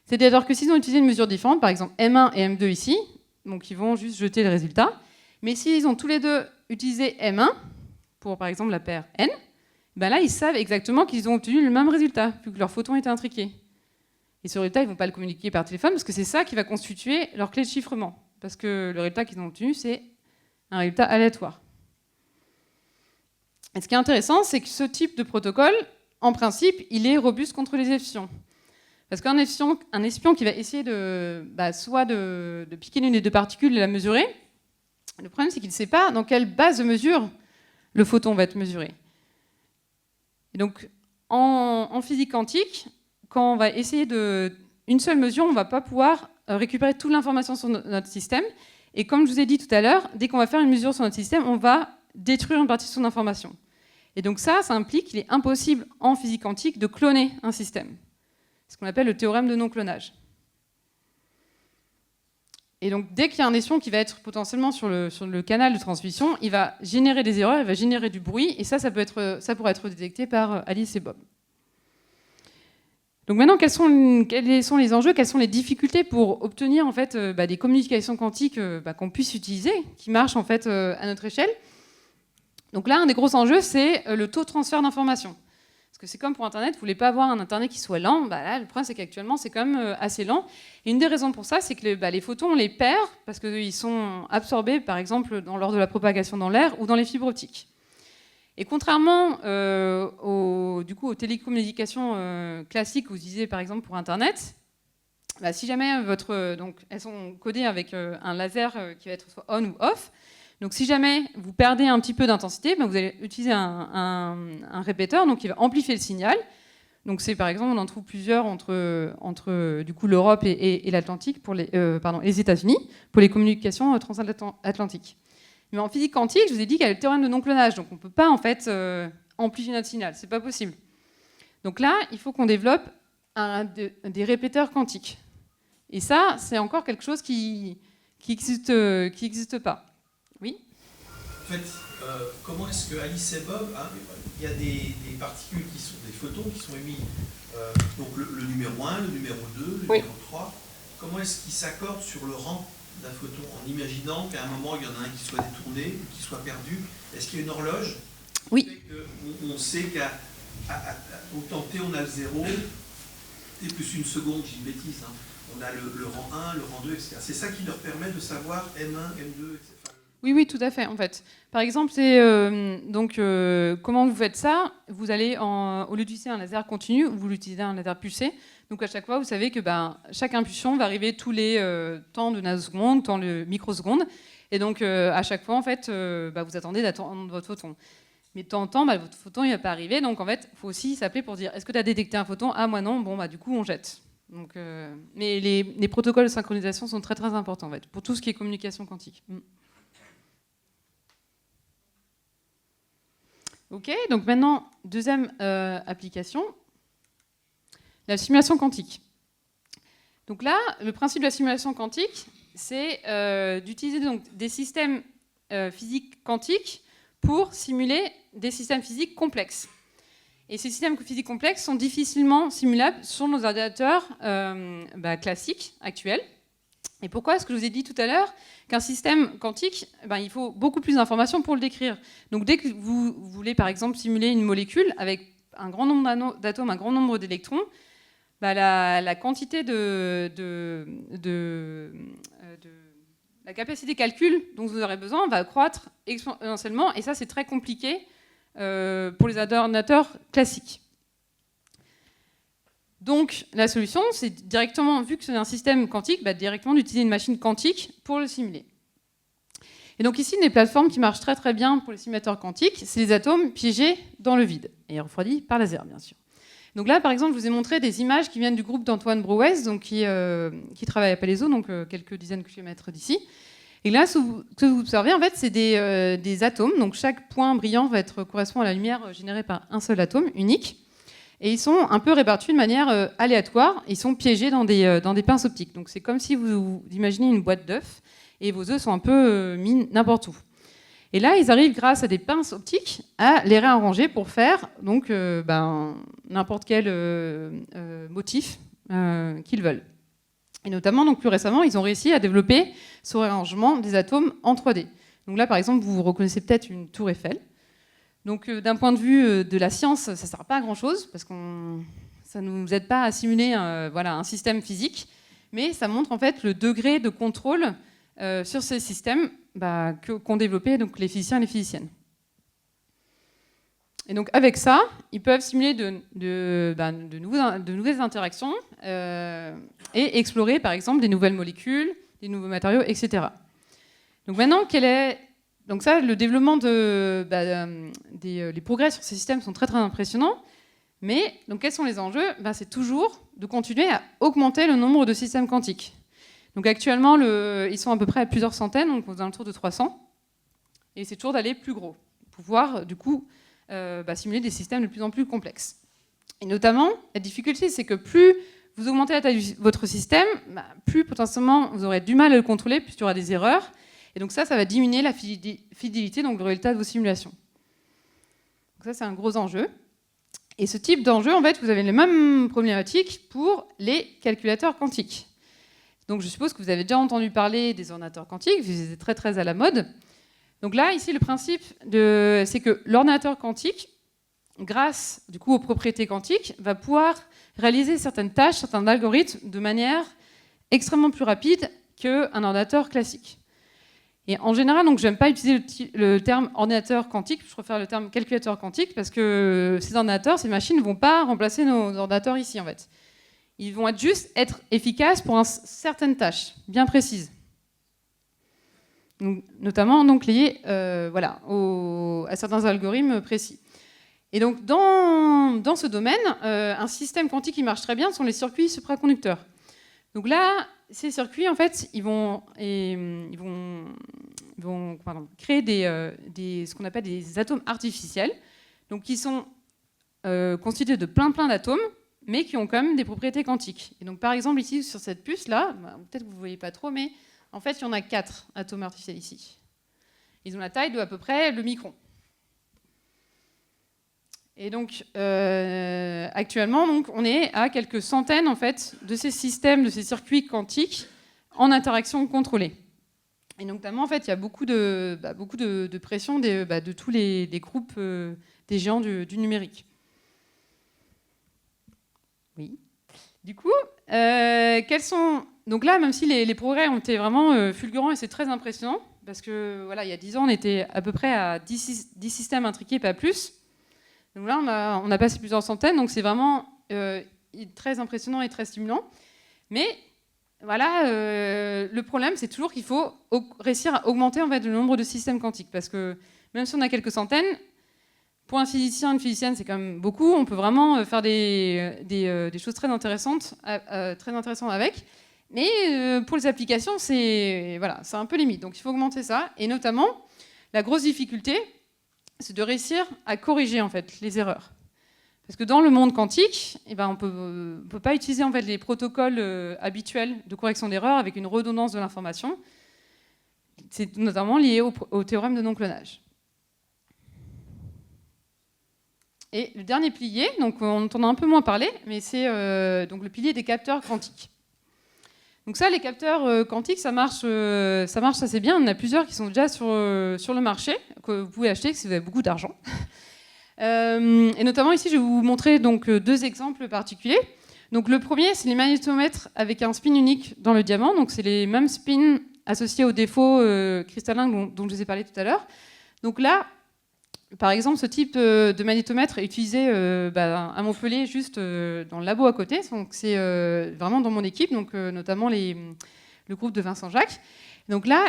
C'est-à-dire que s'ils ont utilisé une mesure différente, par exemple M1 et M2 ici, donc ils vont juste jeter le résultat. Mais s'ils ont tous les deux utilisé M1, pour par exemple la paire N, là ils savent exactement qu'ils ont obtenu le même résultat, vu que leurs photons étaient intriqués. Et ce résultat, ils ne vont pas le communiquer par téléphone, parce que c'est ça qui va constituer leur clé de chiffrement. Parce que le résultat qu'ils ont obtenu, c'est un résultat aléatoire. Et ce qui est intéressant, c'est que ce type de protocole, en principe, il est robuste contre les espions. Parce qu'un espion qui va essayer soit de piquer l'une des deux particules et la mesurer, le problème, c'est qu'il ne sait pas dans quelle base de mesure le photon va être mesuré. Et donc, en physique quantique, quand on va essayer une seule mesure, on ne va pas pouvoir récupérer toute l'information sur notre système. Et comme je vous ai dit tout à l'heure, dès qu'on va faire une mesure sur notre système, on va détruire une partie de son information. Et donc ça implique qu'il est impossible en physique quantique de cloner un système. Ce qu'on appelle le théorème de non-clonage. Et donc, dès qu'il y a un espion qui va être potentiellement sur le canal de transmission, il va générer des erreurs, il va générer du bruit, et ça pourrait être détecté par Alice et Bob. Donc maintenant, quels sont les enjeux, quelles sont les difficultés pour obtenir en fait, des communications quantiques qu'on puisse utiliser, qui marchent en fait, à notre échelle. Donc là, un des gros enjeux, c'est le taux de transfert d'informations. Parce que c'est comme pour Internet, vous ne voulez pas avoir un Internet qui soit lent, là, le problème c'est qu'actuellement c'est quand même assez lent. Et une des raisons pour ça, c'est que les photons, on les perd parce qu'ils sont absorbés, par exemple, lors de la propagation dans l'air ou dans les fibres optiques. Et contrairement aux télécommunications classiques, vous utilisez par exemple pour Internet, si jamais elles sont codées avec un laser qui va être soit on ou off, donc si jamais vous perdez un petit peu d'intensité, vous allez utiliser un répéteur donc qui va amplifier le signal. Donc c'est par exemple, on en trouve plusieurs entre du coup l'Europe et l'Atlantique les États-Unis pour les communications transatlantiques. Mais en physique quantique, je vous ai dit qu'il y a le théorème de non-clonage, donc on ne peut pas en fait amplifier notre signal, c'est pas possible. Donc là, il faut qu'on développe des répéteurs quantiques. Et ça, c'est encore quelque chose qui existe pas. Oui. En fait, comment est-ce que Alice et Bob, il y a des particules qui sont des photons qui sont émis, donc le numéro 1, le numéro 2, le numéro 3, comment est-ce qu'ils s'accordent sur le rang d'un photon en imaginant qu'à un moment il y en a un qui soit détourné ou qui soit perdu? Est-ce qu'il y a une horloge? Oui. On sait qu'au temps T on a le 0, T plus une seconde, j'ai une bêtise, hein. On a le rang 1, le rang 2, etc. C'est ça qui leur permet de savoir M1, M2, etc. Oui, tout à fait, en fait. Par exemple, comment vous faites ça? Vous allez, au lieu d'utiliser un laser continu, vous utilisez un laser pulsé. Donc à chaque fois, vous savez que chaque impulsion va arriver tous les temps de nanosecondes, temps de microsecondes. Et donc à chaque fois, en fait, vous attendez d'attendre votre photon. Mais de temps en temps, votre photon, il ne va pas arriver. Donc en fait, il faut aussi s'appeler pour dire, est-ce que tu as détecté un photon? Ah, moi non, bon, du coup, on jette. Donc, mais les protocoles de synchronisation sont très très importants, en fait, pour tout ce qui est communication quantique. Ok, donc maintenant, deuxième application, la simulation quantique. Donc là, le principe de la simulation quantique, c'est d'utiliser donc des systèmes physiques quantiques pour simuler des systèmes physiques complexes. Et ces systèmes physiques complexes sont difficilement simulables sur nos ordinateurs classiques, actuels. Et pourquoi? Ce que je vous ai dit tout à l'heure, qu'un système quantique, il faut beaucoup plus d'informations pour le décrire. Donc dès que vous voulez, par exemple, simuler une molécule avec un grand nombre d'atomes, un grand nombre d'électrons, la quantité la capacité de calcul dont vous aurez besoin va croître exponentiellement, et ça, c'est très compliqué pour les ordinateurs classiques. Donc la solution, c'est directement, vu que c'est un système quantique, directement d'utiliser une machine quantique pour le simuler. Et donc ici, une des plateformes qui marchent très très bien pour les simulateurs quantiques, c'est les atomes piégés dans le vide, et refroidis par laser, bien sûr. Donc là, par exemple, je vous ai montré des images qui viennent du groupe d'Antoine Brouès, donc qui travaille à Palaiseau, donc quelques dizaines de kilomètres d'ici. Et là, ce que vous observez, en fait, c'est des atomes. Donc chaque point brillant correspond à la lumière générée par un seul atome unique. Et ils sont un peu répartis de manière aléatoire. Ils sont piégés dans des pinces optiques. Donc c'est comme si vous imaginez une boîte d'œufs et vos œufs sont un peu mis n'importe où. Et là, ils arrivent, grâce à des pinces optiques, à les réarranger pour faire donc n'importe quel motif qu'ils veulent. Et notamment, donc plus récemment, ils ont réussi à développer ce réarrangement des atomes en 3D. Donc là, par exemple, vous reconnaissez peut-être une tour Eiffel. Donc d'un point de vue de la science, ça ne sert pas à grand-chose, parce que ça ne nous aide pas à simuler un système physique, mais ça montre en fait le degré de contrôle sur ces systèmes qu'ont développé donc, les physiciens et les physiciennes. Et donc avec ça, ils peuvent simuler de nouvelles interactions et explorer par exemple des nouvelles molécules, des nouveaux matériaux, etc. Donc maintenant, donc ça, le développement les progrès sur ces systèmes sont très très impressionnants. Mais donc quels sont les enjeux? C'est toujours de continuer à augmenter le nombre de systèmes quantiques. Donc actuellement, ils sont à peu près à plusieurs centaines, donc aux alentours de 300. Et c'est toujours d'aller plus gros, pour pouvoir du coup simuler des systèmes de plus en plus complexes. Et notamment, la difficulté, c'est que plus vous augmentez la taille de votre système, plus potentiellement vous aurez du mal à le contrôler, plus il y aura des erreurs. Et donc ça va diminuer la fidélité, donc le résultat de vos simulations. Donc ça, c'est un gros enjeu. Et ce type d'enjeu, en fait, vous avez les mêmes problématiques pour les calculateurs quantiques. Donc je suppose que vous avez déjà entendu parler des ordinateurs quantiques, c'est très très à la mode. Donc là, ici, le principe, c'est que l'ordinateur quantique, grâce du coup aux propriétés quantiques, va pouvoir réaliser certaines tâches, certains algorithmes de manière extrêmement plus rapide qu'un ordinateur classique. Et en général, donc, je n'aime pas utiliser le terme ordinateur quantique, je préfère le terme calculateur quantique, parce que ces ordinateurs, ces machines ne vont pas remplacer nos ordinateurs ici, en fait. Ils vont juste être efficaces pour certaines tâches bien précises. Donc, notamment donc, liées à certains algorithmes précis. Et donc, dans ce domaine, un système quantique qui marche très bien sont les circuits supraconducteurs. Donc là, ces circuits, en fait, ils vont créer ce qu'on appelle des atomes artificiels, donc qui sont constitués de plein d'atomes, mais qui ont quand même des propriétés quantiques. Et donc, par exemple, ici, sur cette puce-là, peut-être que vous ne voyez pas trop, mais en fait, il y en a 4 atomes artificiels ici. Ils ont la taille de à peu près le micron. Et donc, actuellement, donc, on est à quelques centaines en fait, de ces systèmes, de ces circuits quantiques en interaction contrôlée. Et notamment, en fait, il y a beaucoup de pression de tous les groupes des géants du numérique. Oui. Du coup, quels sont... Donc là, même si les progrès ont été vraiment fulgurants et c'est très impressionnant, parce que voilà, il y a 10 ans, on était à peu près à 10 systèmes intriqués, pas plus. Donc là, on a passé plusieurs centaines, donc c'est vraiment très impressionnant et très stimulant. Mais voilà, le problème, c'est toujours qu'il faut réussir à augmenter en fait, le nombre de systèmes quantiques, parce que même si on a quelques centaines, pour un physicien, une physicienne, c'est quand même beaucoup. On peut vraiment faire des choses très intéressantes avec. Mais pour les applications, c'est un peu limite. Donc il faut augmenter ça. Et notamment, la grosse difficulté, c'est de réussir à corriger en fait, les erreurs. Parce que dans le monde quantique, on ne peut pas utiliser en fait, les protocoles habituels de correction d'erreurs avec une redondance de l'information. C'est notamment lié au théorème de non-clonage. Et le dernier pilier, donc on en a un peu moins parlé, mais c'est donc le pilier des capteurs quantiques. Donc ça, les capteurs quantiques, ça marche assez bien. On en a plusieurs qui sont déjà sur le marché, que vous pouvez acheter si vous avez beaucoup d'argent. Et notamment ici, je vais vous montrer donc, 2 exemples particuliers. Donc le premier, c'est les magnétomètres avec un spin unique dans le diamant. Donc c'est les mêmes spins associés aux défauts cristallins dont je vous ai parlé tout à l'heure. Donc là, par exemple, ce type de magnétomètre est utilisé à Montpellier, juste dans le labo à côté. Donc c'est vraiment dans mon équipe, donc notamment le groupe de Vincent Jacques. Donc là,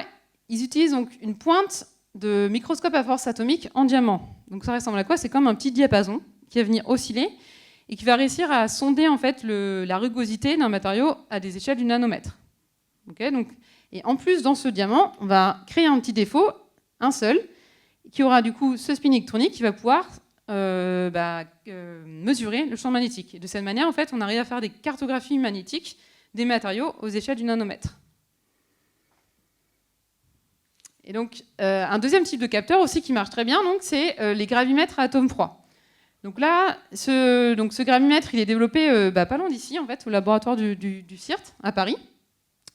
ils utilisent donc une pointe de microscope à force atomique en diamant. Donc ça ressemble à quoi? C'est comme un petit diapason qui va venir osciller et qui va réussir à sonder en fait la rugosité d'un matériau à des échelles du nanomètre. Okay, donc, et en plus, dans ce diamant, on va créer un petit défaut, un seul, qui aura du coup ce spin électronique qui va pouvoir mesurer le champ magnétique. Et de cette manière, en fait, on arrive à faire des cartographies magnétiques des matériaux aux échelles du nanomètre. Et donc, un deuxième type de capteur aussi qui marche très bien, c'est les gravimètres à atomes froids. Donc là, ce gravimètre, il est développé pas loin d'ici, en fait, au laboratoire du CIRT à Paris.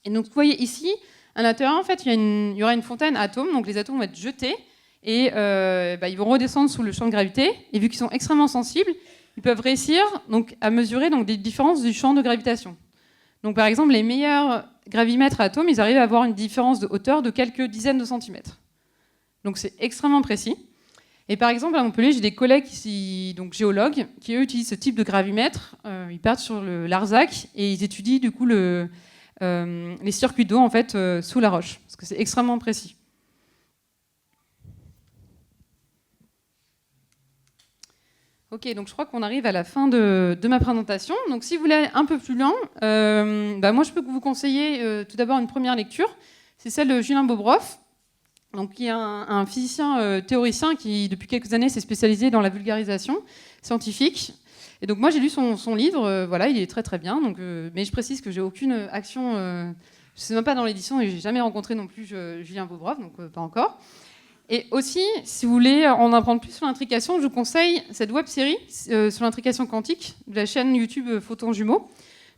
Et donc, vous voyez ici, à l'intérieur, en fait, il y aura une fontaine à atomes. Donc, les atomes vont être jetés et ils vont redescendre sous le champ de gravité. Et vu qu'ils sont extrêmement sensibles, ils peuvent réussir donc, à mesurer donc, des différences du champ de gravitation. Donc, par exemple, les meilleurs gravimètres à atomes, ils arrivent à avoir une différence de hauteur de quelques dizaines de centimètres. Donc, c'est extrêmement précis. Et par exemple, à Montpellier, j'ai des collègues donc géologues qui, eux, utilisent ce type de gravimètre. Ils partent sur le Larzac et ils étudient du coup les circuits d'eau en fait, sous la roche, parce que c'est extrêmement précis. Ok, donc je crois qu'on arrive à la fin de ma présentation. Donc si vous voulez aller un peu plus loin, moi je peux vous conseiller tout d'abord une première lecture. C'est celle de Julien Bobroff, donc, qui est un physicien théoricien qui, depuis quelques années, s'est spécialisé dans la vulgarisation scientifique. Et donc moi j'ai lu son livre, il est très très bien. Donc, mais je précise que j'ai aucune action, je ne suis même pas dans l'édition et j'ai jamais rencontré non plus Julien Bobroff, donc pas encore. Et aussi, si vous voulez en apprendre plus sur l'intrication, je vous conseille cette web-série sur l'intrication quantique de la chaîne YouTube Photons Jumeaux.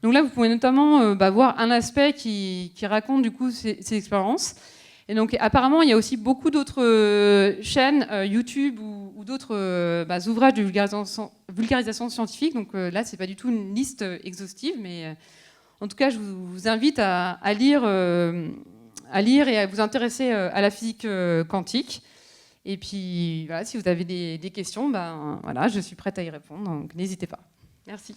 Donc là, vous pouvez notamment voir un aspect qui raconte du coup ces expériences. Et donc apparemment, il y a aussi beaucoup d'autres chaînes YouTube ou d'autres ouvrages de vulgarisation scientifique. Donc là, c'est pas du tout une liste exhaustive, mais en tout cas, je vous invite à lire et à vous intéresser à la physique quantique. Et puis, voilà, si vous avez des questions, je suis prête à y répondre, donc n'hésitez pas. Merci.